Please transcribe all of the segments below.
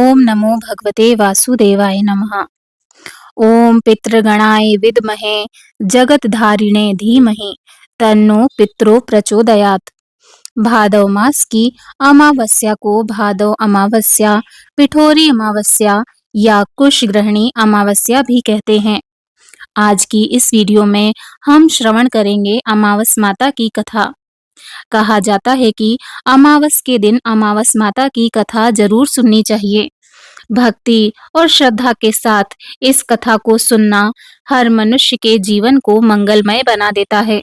ओम नमो भगवते वासुदेवाय नमः। ओम पितृगणाय विद्महे जगतधारिणे धीमहि तन्नो पितरो प्रचोदयात्। भादव मास की अमावस्या को भादव अमावस्या, पिठोरी अमावस्या या कुशग्रहणी अमावस्या भी कहते हैं। आज की इस वीडियो में हम श्रवण करेंगे अमावस माता की कथा। कहा जाता है कि अमावस के दिन अमावस माता की कथा जरूर सुननी चाहिए। भक्ति और श्रद्धा के साथ इस कथा को सुनना हर मनुष्य के जीवन को मंगलमय बना देता है।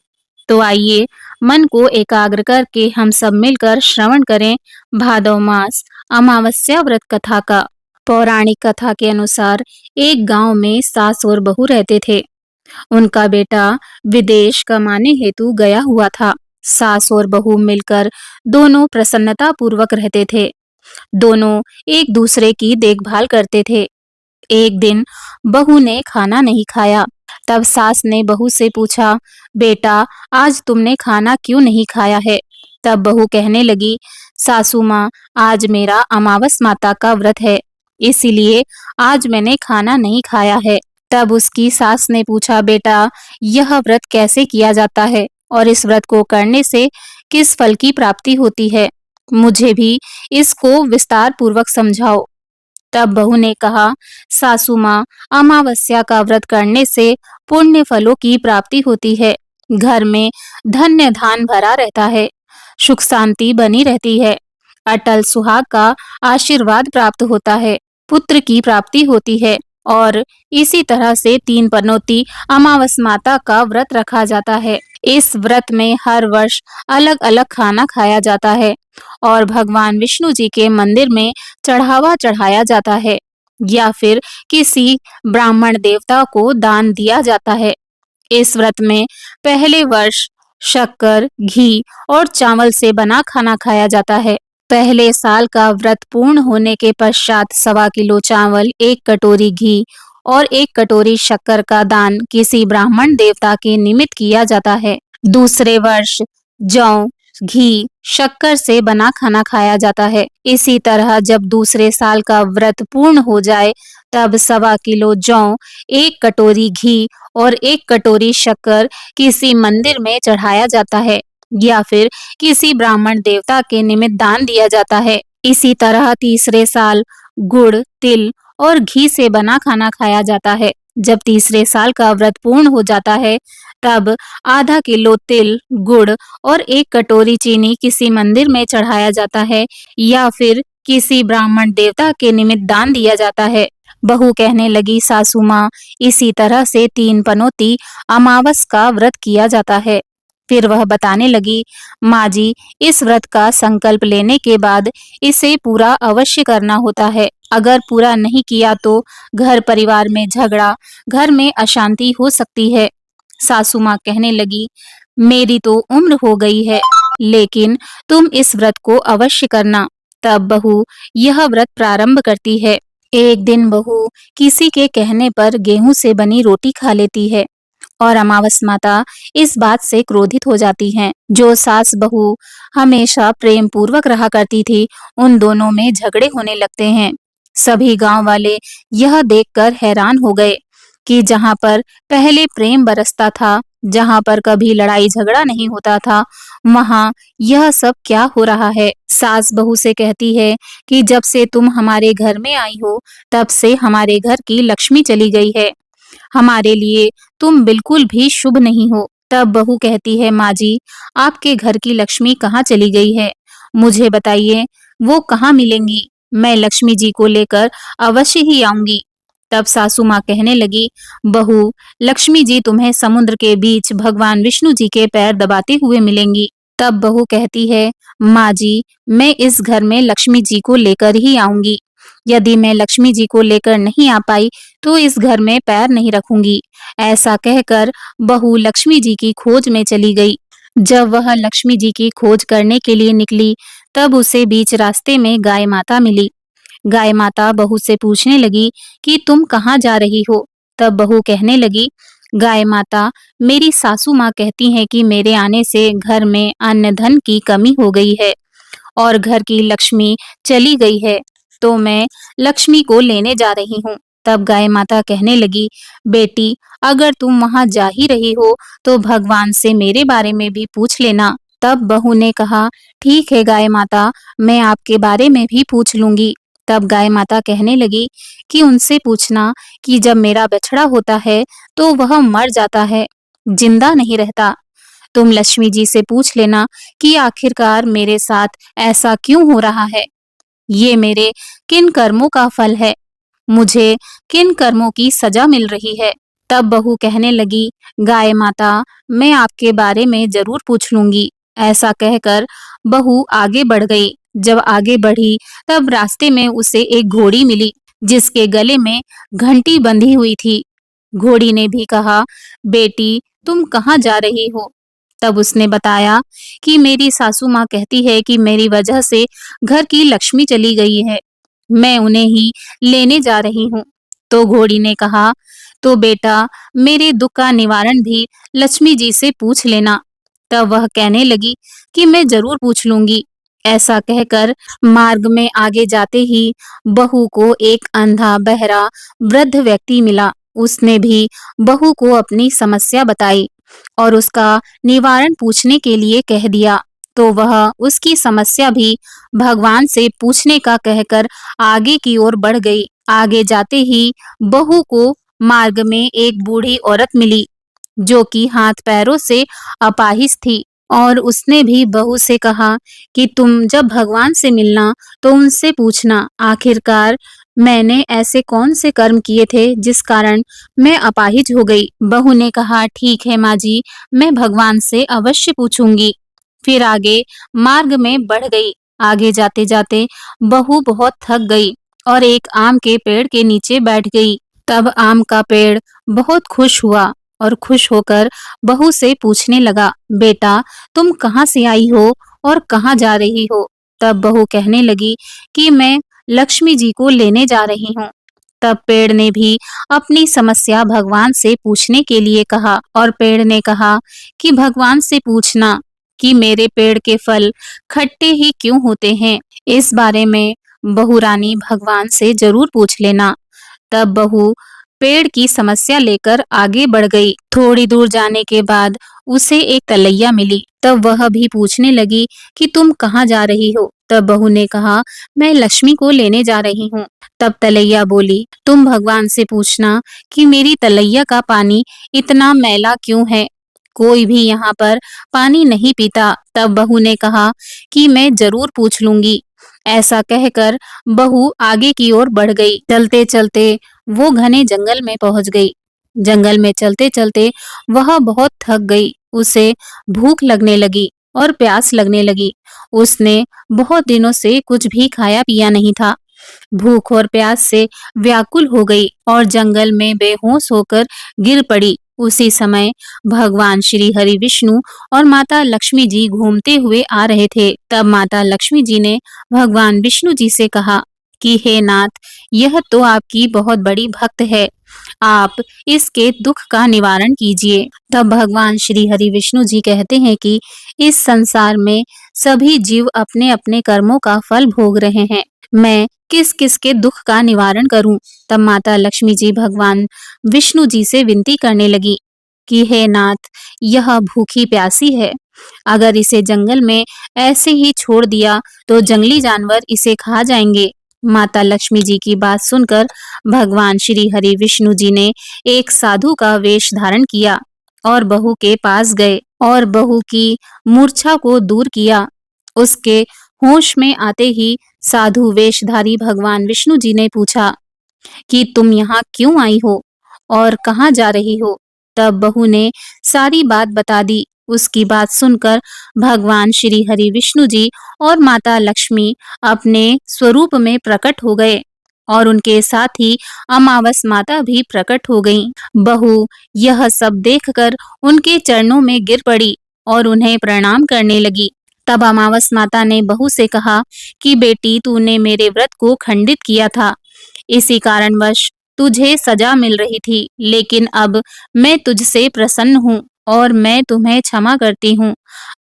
तो आइए मन को एकाग्र करके हम सब मिलकर श्रवण करें भादव मास अमावस्या व्रत कथा का। पौराणिक कथा के अनुसार एक गांव में सास और बहू रहते थे। उनका बेटा विदेश कमाने हेतु गया हुआ था। सास और बहू मिलकर दोनों प्रसन्नता पूर्वक रहते थे। दोनों एक दूसरे की देखभाल करते थे। एक दिन बहू ने खाना नहीं खाया। तब सास ने बहू से पूछा, बेटा आज तुमने खाना क्यों नहीं खाया है? तब बहू कहने लगी, सासू माँ आज मेरा अमावस माता का व्रत है, इसीलिए आज मैंने खाना नहीं खाया है। तब उसकी सास ने पूछा, बेटा यह व्रत कैसे किया जाता है और इस व्रत को करने से किस फल की प्राप्ति होती है? मुझे भी इसको विस्तार पूर्वक समझाओ। तब बहू ने कहा, सासू माँ अमावस्या का व्रत करने से पुण्य फलों की प्राप्ति होती है। घर में धन्य धान भरा रहता है, सुख शांति बनी रहती है, अटल सुहाग का आशीर्वाद प्राप्त होता है, पुत्र की प्राप्ति होती है। और इसी तरह से 3 पनौती अमावस माता का व्रत रखा जाता है। इस व्रत में हर वर्ष अलग अलग खाना खाया जाता है और भगवान विष्णु जी के मंदिर में चढ़ावा चढ़ाया जाता है या फिर किसी ब्राह्मण देवता को दान दिया जाता है। इस व्रत में पहले वर्ष शक्कर, घी और चावल से बना खाना खाया जाता है। पहले साल का व्रत पूर्ण होने के पश्चात 1.25 किलो चावल, 1 कटोरी घी और 1 कटोरी शक्कर का दान किसी ब्राह्मण देवता के निमित्त किया जाता है। दूसरे वर्ष जौ, घी, शक्कर से बना खाना खाया जाता है। इसी तरह जब दूसरे साल का व्रत पूर्ण हो जाए तब 1.25 किलो जौ, 1 कटोरी घी और 1 कटोरी शक्कर किसी मंदिर में चढ़ाया जाता है या फिर किसी ब्राह्मण देवता के निमित्त दान दिया जाता है। इसी तरह तीसरे साल गुड़, तिल और घी से बना खाना खाया जाता है। जब तीसरे साल का व्रत पूर्ण हो जाता है तब 0.5 किलो तिल, गुड़ और 1 कटोरी चीनी किसी मंदिर में चढ़ाया जाता है या फिर किसी ब्राह्मण देवता के निमित्त दान दिया जाता है। बहू कहने लगी, सासू माँ इसी तरह से 3 पनौती अमावस का व्रत किया जाता है। फिर वह बताने लगी, माँ जी इस व्रत का संकल्प लेने के बाद इसे पूरा अवश्य करना होता है। अगर पूरा नहीं किया तो घर परिवार में झगड़ा, घर में अशांति हो सकती है। सासू माँ कहने लगी, मेरी तो उम्र हो गई है, लेकिन तुम इस व्रत को अवश्य करना। तब बहू यह व्रत प्रारंभ करती है। एक दिन बहू किसी के कहने पर गेहूं से बनी रोटी खा लेती है और अमावस माता इस बात से क्रोधित हो जाती हैं। जो सास बहू हमेशा प्रेम पूर्वक रहा करती थी, उन दोनों में झगड़े होने लगते हैं। सभी गांव वाले यह देखकर हैरान हो गए कि जहां पर पहले प्रेम बरसता था, जहां पर कभी लड़ाई झगड़ा नहीं होता था, वहां यह सब क्या हो रहा है। सास बहू से कहती है कि जब से तुम हमारे घर में आई हो तब से हमारे घर की लक्ष्मी चली गई है। हमारे लिए तुम बिल्कुल भी शुभ नहीं हो। तब बहू कहती है, माँ जी आपके घर की लक्ष्मी कहाँ चली गई है? मुझे बताइए वो कहाँ मिलेंगी? मैं लक्ष्मी जी को लेकर अवश्य ही आऊंगी। तब सासू माँ कहने लगी, बहू लक्ष्मी जी तुम्हें समुद्र के बीच भगवान विष्णु जी के पैर दबाते हुए मिलेंगी। तब बहू कहती है, माँ जी मैं इस घर में लक्ष्मी जी को लेकर ही आऊंगी। यदि मैं लक्ष्मी जी को लेकर नहीं आ पाई तो इस घर में पैर नहीं रखूंगी। ऐसा कहकर बहू लक्ष्मी जी की खोज में चली गई। जब वह लक्ष्मी जी की खोज करने के लिए निकली तब उसे बीच रास्ते में गाय माता मिली। गाय माता बहू से पूछने लगी कि तुम कहाँ जा रही हो? तब बहू कहने लगी, गाय माता मेरी सासू माँ कहती हैं कि मेरे आने से घर में अन्न धन की कमी हो गई है और घर की लक्ष्मी चली गई है। तो मैं लक्ष्मी को लेने जा रही हूँ। तब गाय माता कहने लगी, बेटी, अगर तुम वहां जा ही रही हो तो भगवान से मेरे बारे में भी पूछ लेना। तब बहू ने कहा, ठीक है गाय माता, मैं आपके बारे में भी पूछ लूंगी। तब गाय माता कहने लगी कि उनसे पूछना कि जब मेरा बछड़ा होता है तो वह मर जाता है, जिंदा नहीं रहता। तुम लक्ष्मी जी से पूछ लेना कि आखिरकार मेरे साथ ऐसा क्यों हो रहा है। ये मेरे किन कर्मों का फल है, मुझे किन कर्मों की सजा मिल रही है। तब बहू कहने लगी, गाय माता, मैं आपके बारे में जरूर पूछ लूंगी। ऐसा कहकर बहू आगे बढ़ गई। जब आगे बढ़ी तब रास्ते में उसे एक घोड़ी मिली जिसके गले में घंटी बंधी हुई थी। घोड़ी ने भी कहा, बेटी, तुम कहाँ जा रही हो। तब उसने बताया कि मेरी सासू माँ कहती है कि मेरी वजह से घर की लक्ष्मी चली गई है, मैं उन्हें ही लेने जा रही हूँ। तो घोड़ी ने कहा, तो बेटा, मेरे दुख का निवारण भी लक्ष्मी जी से पूछ लेना। तब वह कहने लगी कि मैं जरूर पूछ लूंगी। ऐसा कहकर मार्ग में आगे जाते ही बहू को एक अंधा बहरा वृद्ध व्यक्ति मिला। उसने भी बहू को अपनी समस्या बताई और उसका निवारण पूछने के लिए कह दिया। तो वह उसकी समस्या भी भगवान से पूछने का कहकर आगे की ओर बढ़ गई। आगे जाते ही बहू को मार्ग में एक बूढ़ी औरत मिली जो कि हाथ पैरों से अपाहिज थी और उसने भी बहू से कहा कि तुम जब भगवान से मिलना तो उनसे पूछना आखिरकार मैंने ऐसे कौन से कर्म किए थे जिस कारण मैं अपाहिज हो गई। बहू ने कहा, ठीक है माँ जी, मैं भगवान से अवश्य पूछूंगी। फिर आगे मार्ग में बढ़ गई। आगे जाते जाते बहू बहुत थक गई और एक आम के पेड़ के नीचे बैठ गई। तब आम का पेड़ बहुत खुश हुआ और खुश होकर बहू से पूछने लगा, बेटा, तुम कहाँ से आई हो और कहाँ जा रही हो। तब बहू कहने लगी कि मैं लक्ष्मी जी को लेने जा रही हूँ। तब पेड़ ने भी अपनी समस्या भगवान से पूछने के लिए कहा और पेड़ ने कहा कि भगवान से पूछना कि मेरे पेड़ के फल खट्टे ही क्यों होते हैं। इस बारे में बहू रानी भगवान से जरूर पूछ लेना। तब बहू पेड़ की समस्या लेकर आगे बढ़ गई। थोड़ी दूर जाने के बाद उसे एक तलैया मिली। तब वह भी पूछने लगी कि तुम कहाँ जा रही हो। तब बहू ने कहा, मैं लक्ष्मी को लेने जा रही हूँ। तब तलैया बोली, तुम भगवान से पूछना कि मेरी तलैया का पानी इतना मैला क्यों है, कोई भी यहाँ पर पानी नहीं पीता। तब बहू ने कहा कि मैं जरूर पूछ लूंगी। ऐसा कहकर बहू आगे की ओर बढ़ गई। चलते चलते वो घने जंगल में पहुंच गई। जंगल में चलते चलते वह बहुत थक गई। उसे भूख लगने लगी और प्यास लगने लगी। उसने बहुत दिनों से कुछ भी खाया पिया नहीं था। भूख और प्यास से व्याकुल हो गई और जंगल में बेहोश होकर गिर पड़ी। उसी समय भगवान श्री हरि विष्णु और माता लक्ष्मी जी घूमते हुए आ रहे थे। तब माता लक्ष्मी जी ने भगवान विष्णु जी से कहा कि हे नाथ, यह तो आपकी बहुत बड़ी भक्त है, आप इसके दुख का निवारण कीजिए। तब भगवान श्री हरि विष्णु जी कहते हैं कि इस संसार में सभी जीव अपने अपने कर्मों का फल भोग रहे हैं, मैं किस किस के दुख का निवारण करूं। तब माता लक्ष्मी जी भगवान विष्णु जी से विनती करने लगी कि हे नाथ, यह भूखी प्यासी है, अगर इसे जंगल में ऐसे ही छोड़ दिया तो जंगली जानवर इसे खा जाएंगे। माता लक्ष्मी जी की बात सुनकर भगवान श्री हरि विष्णु जी ने एक साधु का वेश धारण किया और बहू के पास गए और बहू की मूर्छा को दूर किया। उसके होश में आते ही साधु वेशधारी भगवान विष्णु जी ने पूछा कि तुम यहाँ क्यों आई हो और कहाँ जा रही हो। तब बहू ने सारी बात बता दी। उसकी बात सुनकर भगवान श्री हरि विष्णु जी और माता लक्ष्मी अपने स्वरूप में प्रकट हो गए और उनके साथ ही अमावस माता भी प्रकट हो गईं। बहू यह सब देखकर उनके चरणों में गिर पड़ी और उन्हें प्रणाम करने लगी। तब अमावस माता ने बहू से कहा कि बेटी, तूने मेरे व्रत को खंडित किया था, इसी कारणवश तुझे सजा मिल रही थी, लेकिन अब मैं तुझसे प्रसन्न हूँ और मैं तुम्हें क्षमा करती हूँ।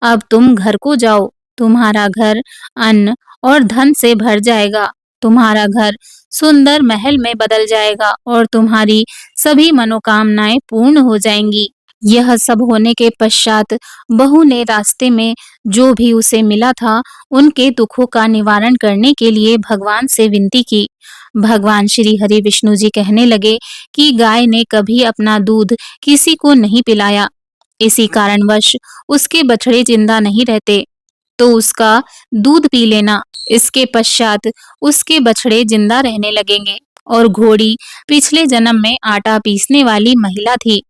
अब तुम घर को जाओ, तुम्हारा घर अन्न और धन से भर जाएगा। तुम्हारा घर सुंदर महल में बदल जाएगा और तुम्हारी सभी मनोकामनाएं पूर्ण हो जाएंगी। यह सब होने के पश्चात बहू ने रास्ते में जो भी उसे मिला था, उनके दुखों का निवारण करने के लिए भगवान से विनती की। भगवान श्री हरि विष्णु जी कहने लगे कि गाय ने कभी अपना दूध किसी को नहीं पिलाया, इसी कारणवश उसके बछड़े जिंदा नहीं रहते, तो उसका दूध पी लेना। इसके पश्चात उसके बछड़े जिंदा रहने लगेंगे। और घोड़ी पिछले जन्म में आटा पीसने वाली महिला थी।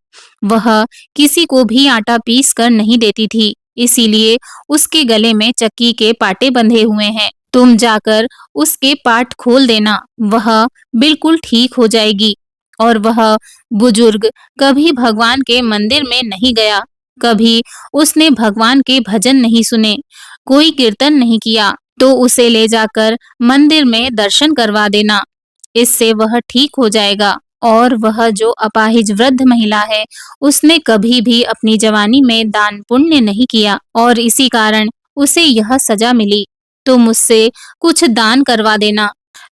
वह किसी को भी आटा पीस कर नहीं देती थी, इसीलिए उसके गले में चक्की के पाटे बंधे हुए हैं। तुम जाकर उसके पाट खोल देना, वह बिल्कुल ठीक हो जाएगी। और वह बुजुर्ग कभी भगवान के मंदिर में नहीं गया, कभी उसने भगवान के भजन नहीं सुने, कोई कीर्तन नहीं किया, तो उसे ले जाकर मंदिर में दर्शन करवा देना, इससे वह ठीक हो जाएगा। और वह जो अपाहिज वृद्ध महिला है, उसने कभी भी अपनी जवानी में दान पुण्य नहीं किया और इसी कारण उसे यह सजा मिली। तो मुझसे कुछ दान करवा देना,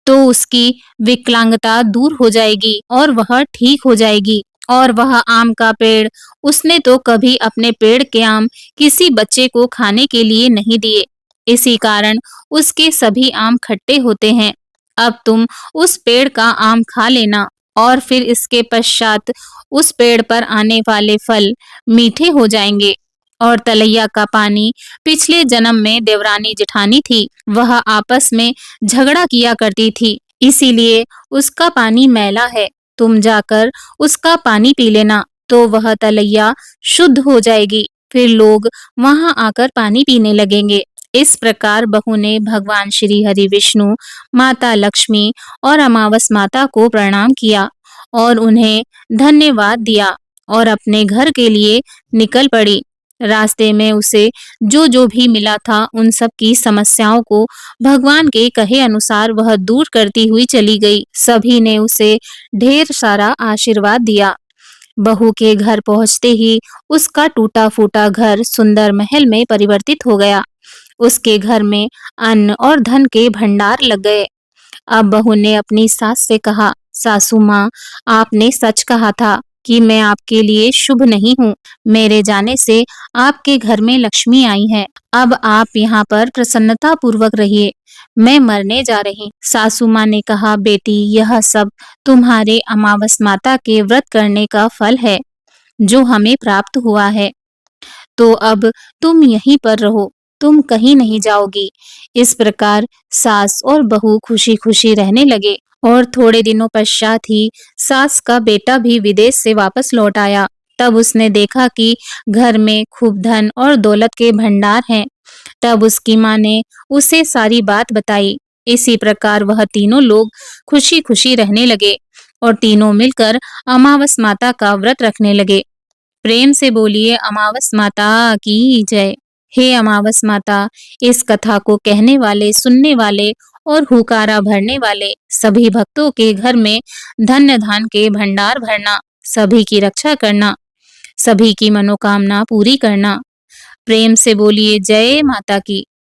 तो उसकी विकलांगता दूर हो जाएगी और वह ठीक हो जाएगी। और वह आम का पेड़, उसने तो कभी अपने पेड़ के आम किसी बच्चे को खाने के लिए नहीं दिए, इसी कारण उसके सभी आम खट्टे होते हैं। अब तुम उस पेड़ का आम खा लेना और फिर इसके पश्चात उस पेड़ पर आने वाले फल मीठे हो जाएंगे। और तलैया का पानी पिछले जन्म में देवरानी जेठानी थी, वह आपस में झगड़ा किया करती थी, इसीलिए उसका पानी मैला है। तुम जाकर उसका पानी पी लेना, तो वह तलैया शुद्ध हो जाएगी, फिर लोग वहां आकर पानी पीने लगेंगे। इस प्रकार बहू ने भगवान श्री हरि विष्णु, माता लक्ष्मी और अमावस माता को प्रणाम किया और उन्हें धन्यवाद दिया और अपने घर के लिए निकल पड़ी। रास्ते में उसे जो जो भी मिला था, उन सब की समस्याओं को भगवान के कहे अनुसार वह दूर करती हुई चली गई। सभी ने उसे ढेर सारा आशीर्वाद दिया। बहू के घर पहुंचते ही उसका टूटा फूटा घर सुंदर महल में परिवर्तित हो गया। उसके घर में अन्न और धन के भंडार लग गए। अब बहू ने अपनी सास से कहा, सासू माँ, आपने सच कहा था कि मैं आपके लिए शुभ नहीं हूँ। मेरे जाने से आपके घर में लक्ष्मी आई है। अब आप यहाँ पर प्रसन्नता पूर्वक रहिए, मैं मरने जा रही। सासू माँ ने कहा, बेटी, यह सब तुम्हारे अमावस माता के व्रत करने का फल है जो हमें प्राप्त हुआ है। तो अब तुम यहीं पर रहो, तुम कहीं नहीं जाओगी। इस प्रकार सास और बहू खुशी खुशी रहने लगे। और थोड़े दिनों पश्चात ही सास का बेटा भी विदेश से वापस लौट आया। तब उसने देखा कि घर में खूब धन और दौलत के भंडार हैं। तब उसकी माँ ने उसे सारी बात बताई। इसी प्रकार वह तीनों लोग खुशी खुशी रहने लगे और तीनों मिलकर अमावस माता का व्रत रखने लगे। प्रेम से बोलिए, अमावस माता की जय। हे अमावस माता, इस कथा को कहने वाले, सुनने वाले और हुकारा भरने वाले सभी भक्तों के घर में धन्य धान के भंडार भरना, सभी की रक्षा करना, सभी की मनोकामना पूरी करना। प्रेम से बोलिए, जय माता की।